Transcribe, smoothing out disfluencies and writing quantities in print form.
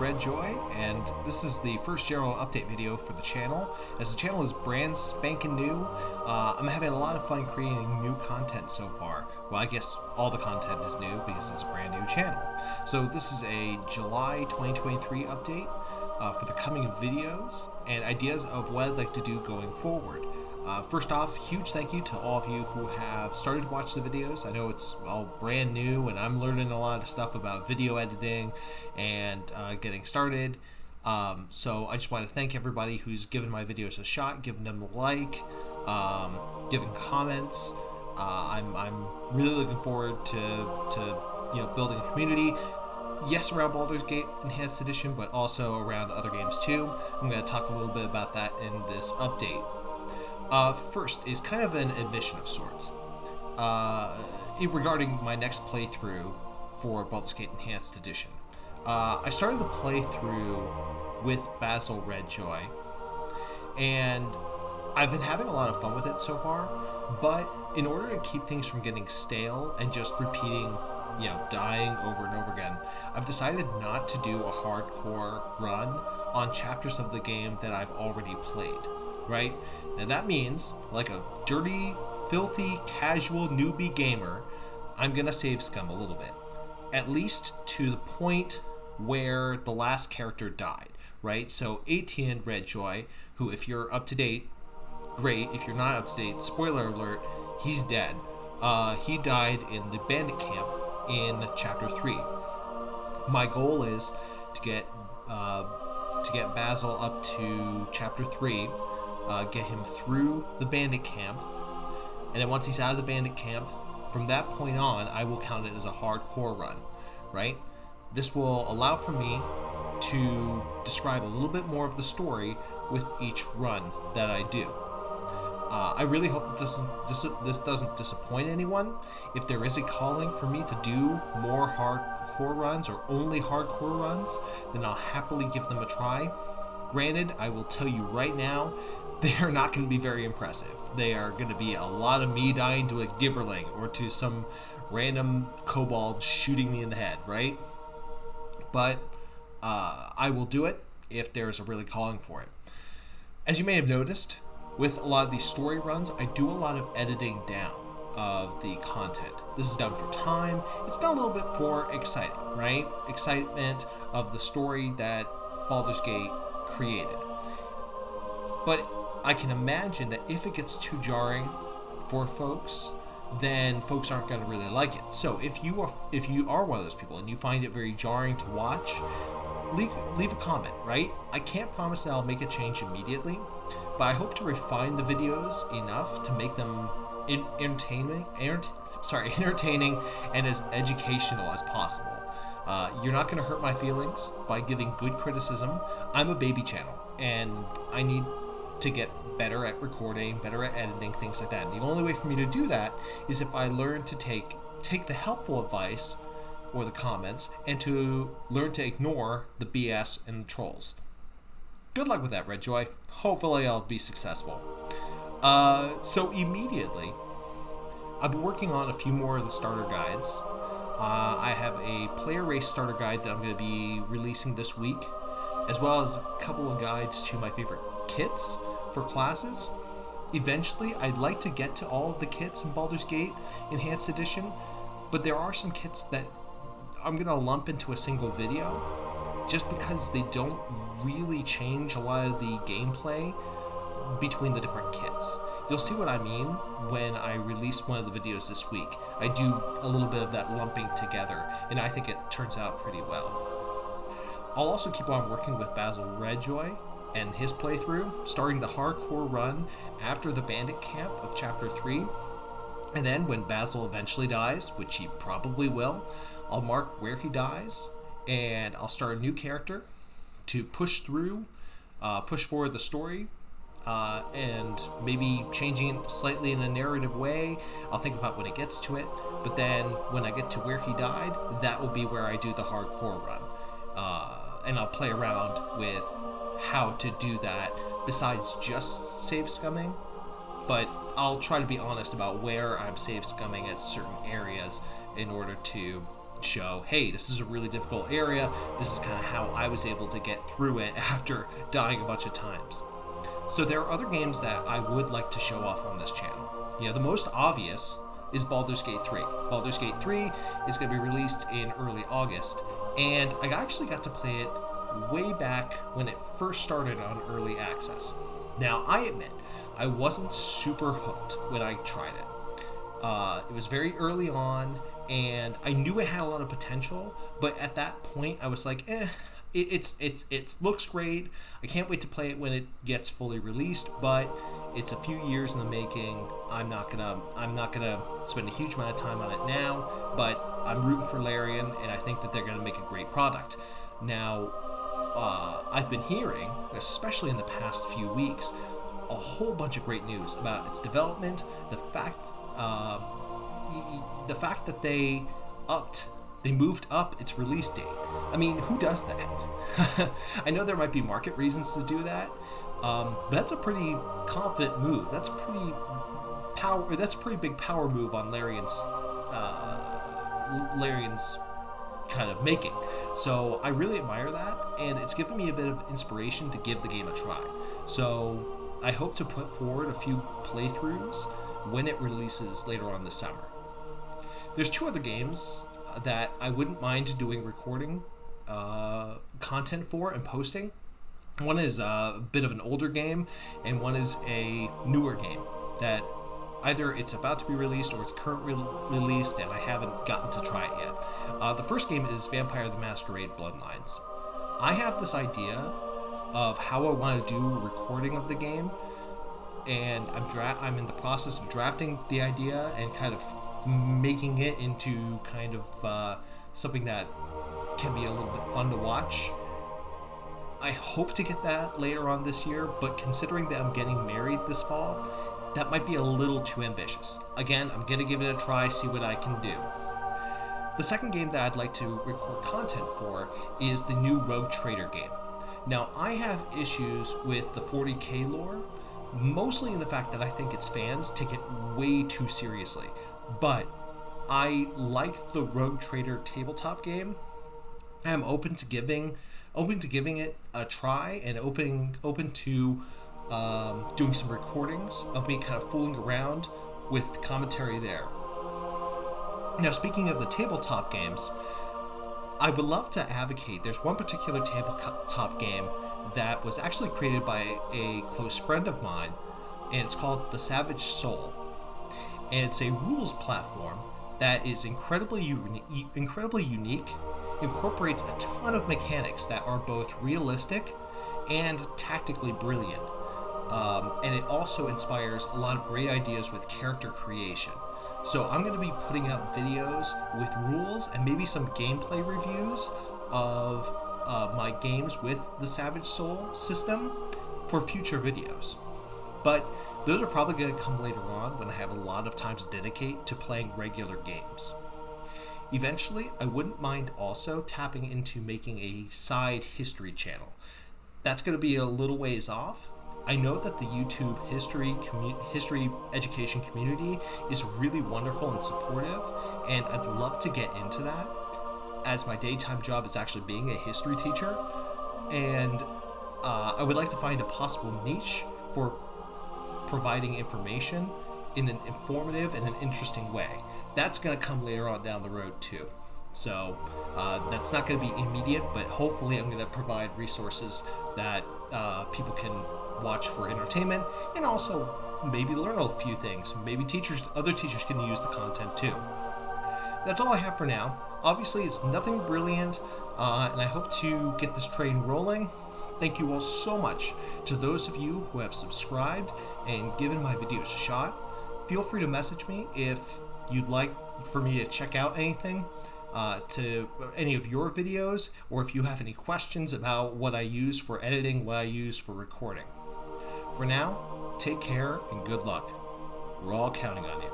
Redjoy, and this is the first general update video for the channel. As the channel is brand spanking new, I'm having a lot of fun creating new content so far. Well, I guess all the content is new because it's a brand new channel. So this is a July 2023 update for the coming videos and ideas of what I'd like to do going forward. First off, huge thank you to all of you who have started to watch the videos. I know it's all brand new and I'm learning a lot of stuff about video editing and getting started. So I just want to thank everybody who's given my videos a shot, giving them a like, giving comments. I'm really looking forward to building a community. Yes, around Baldur's Gate Enhanced Edition, but also around other games too. I'm going to talk a little bit about that in this update. First is kind of an admission of sorts regarding my next playthrough for Baldur's Gate Enhanced Edition. I started the playthrough with Basil Redjoy, and I've been having a lot of fun with it so far, but in order to keep things from getting stale and just repeating, dying over and over again, I've decided not to do a hardcore run on chapters of the game that I've already played. Right? Now that means, like a dirty, filthy, casual newbie gamer, I'm gonna save scum a little bit. At least to the point where the last character died, right? So Etienne Redjoy, who if you're up to date, great. If you're not up to date, spoiler alert, he's dead. He died in the bandit camp in chapter 3. My goal is to get Basil up to chapter 3, get him through the bandit camp, and then once he's out of the bandit camp, from that point on, I will count it as a hardcore run, right? This will allow for me to describe a little bit more of the story with each run that I do. I really hope that this doesn't disappoint anyone. If there is a calling for me to do more hardcore runs or only hardcore runs, then I'll happily give them a try. Granted, I will tell you right now, they are not going to be very impressive. They are going to be a lot of me dying to a gibberling or to some random kobold shooting me in the head, right? But I will do it if there's a really calling for it. As you may have noticed, with a lot of these story runs, I do a lot of editing down of the content. This is done for time. It's done a little bit for exciting, right? Excitement of the story that Baldur's Gate created. But I can imagine that if it gets too jarring for folks, then folks aren't going to really like it. So if you are one of those people and you find it very jarring to watch, leave a comment, right? I can't promise that I'll make a change immediately, but I hope to refine the videos enough to make them entertaining and as educational as possible. You're not going to hurt my feelings by giving good criticism. I'm a baby channel, and I need to get better at recording, better at editing, things like that. And the only way for me to do that is if I learn to take the helpful advice or the comments and to learn to ignore the BS and the trolls. Good luck with that, Redjoy. Hopefully I'll be successful. So immediately, I've been working on a few more of the starter guides. I have a player race starter guide that I'm going to be releasing this week, as well as a couple of guides to my favorite kits for classes. Eventually, I'd like to get to all of the kits in Baldur's Gate Enhanced Edition, but there are some kits that I'm going to lump into a single video just because they don't really change a lot of the gameplay between the different kits. You'll see what I mean when I release one of the videos this week. I do a little bit of that lumping together, and I think it turns out pretty well. I'll also keep on working with Basil Redjoy and his playthrough, starting the hardcore run after the bandit camp of chapter 3. And then when Basil eventually dies, which he probably will, I'll mark where he dies, and I'll start a new character to push forward the story, and maybe changing it slightly in a narrative way. I'll think about when it gets to it, but then when I get to where he died, that will be where I do the hardcore run. And I'll play around with how to do that besides just save scumming, but I'll try to be honest about where I'm save scumming at certain areas in order to show, hey, this is a really difficult area. This is kind of how I was able to get through it after dying a bunch of times. So there are other games that I would like to show off on this channel. The most obvious is Baldur's Gate 3. Baldur's Gate 3 is going to be released in early August, and I actually got to play it way back when it first started on early access. Now, I admit, I wasn't super hooked when I tried it. It was very early on, and I knew it had a lot of potential, but at that point, I was like, it looks great. I can't wait to play it when it gets fully released, but it's a few years in the making. I'm not gonna spend a huge amount of time on it now, but I'm rooting for Larian, and I think that they're gonna make a great product. Now, I've been hearing, especially in the past few weeks, a whole bunch of great news about its development. The fact that they moved up its release date. I mean, who does that? I know there might be market reasons to do that, but that's a pretty confident move. That's a pretty big power move on Larian's kind of making. So I really admire that, and it's given me a bit of inspiration to give the game a try. So I hope to put forward a few playthroughs when it releases later on this summer. There's two other games that I wouldn't mind doing recording content for and posting. One is a bit of an older game, and one is a newer game that either it's about to be released or it's currently released and I haven't gotten to try it yet. The first game is Vampire the Masquerade Bloodlines. I have this idea of how I want to do a recording of the game, and I'm in the process of drafting the idea and kind of making it into kind of something that can be a little bit fun to watch. I hope to get that later on this year, but considering that I'm getting married this fall, that might be a little too ambitious. Again, I'm going to give it a try, see what I can do. The second game that I'd like to record content for is the new Rogue Trader game. Now, I have issues with the 40k lore, mostly in the fact that I think its fans take it way too seriously. But I like the Rogue Trader tabletop game. I'm open to giving it a try, and open to doing some recordings of me kind of fooling around with commentary there. Now, speaking of the tabletop games, I would love to advocate. There's one particular tabletop game that was actually created by a close friend of mine, and it's called The Savage Soul. And it's a rules platform that is incredibly unique, incorporates a ton of mechanics that are both realistic and tactically brilliant. And it also inspires a lot of great ideas with character creation. So I'm going to be putting out videos with rules and maybe some gameplay reviews of my games with the Savage Soul system for future videos. But those are probably going to come later on when I have a lot of time to dedicate to playing regular games. Eventually, I wouldn't mind also tapping into making a side history channel. That's going to be a little ways off. I know that the YouTube history education community is really wonderful and supportive, and I'd love to get into that, as my daytime job is actually being a history teacher, and I would like to find a possible niche for providing information in an informative and an interesting way. That's going to come later on down the road too. So that's not going to be immediate, but hopefully I'm going to provide resources that people can watch for entertainment, and also maybe learn a few things. Maybe other teachers can use the content too. That's all I have for now. Obviously, it's nothing brilliant, and I hope to get this train rolling. Thank you all so much to those of you who have subscribed and given my videos a shot. Feel free to message me if you'd like for me to check out anything, to any of your videos, or if you have any questions about what I use for editing, what I use for recording. For now, take care and good luck. We're all counting on you.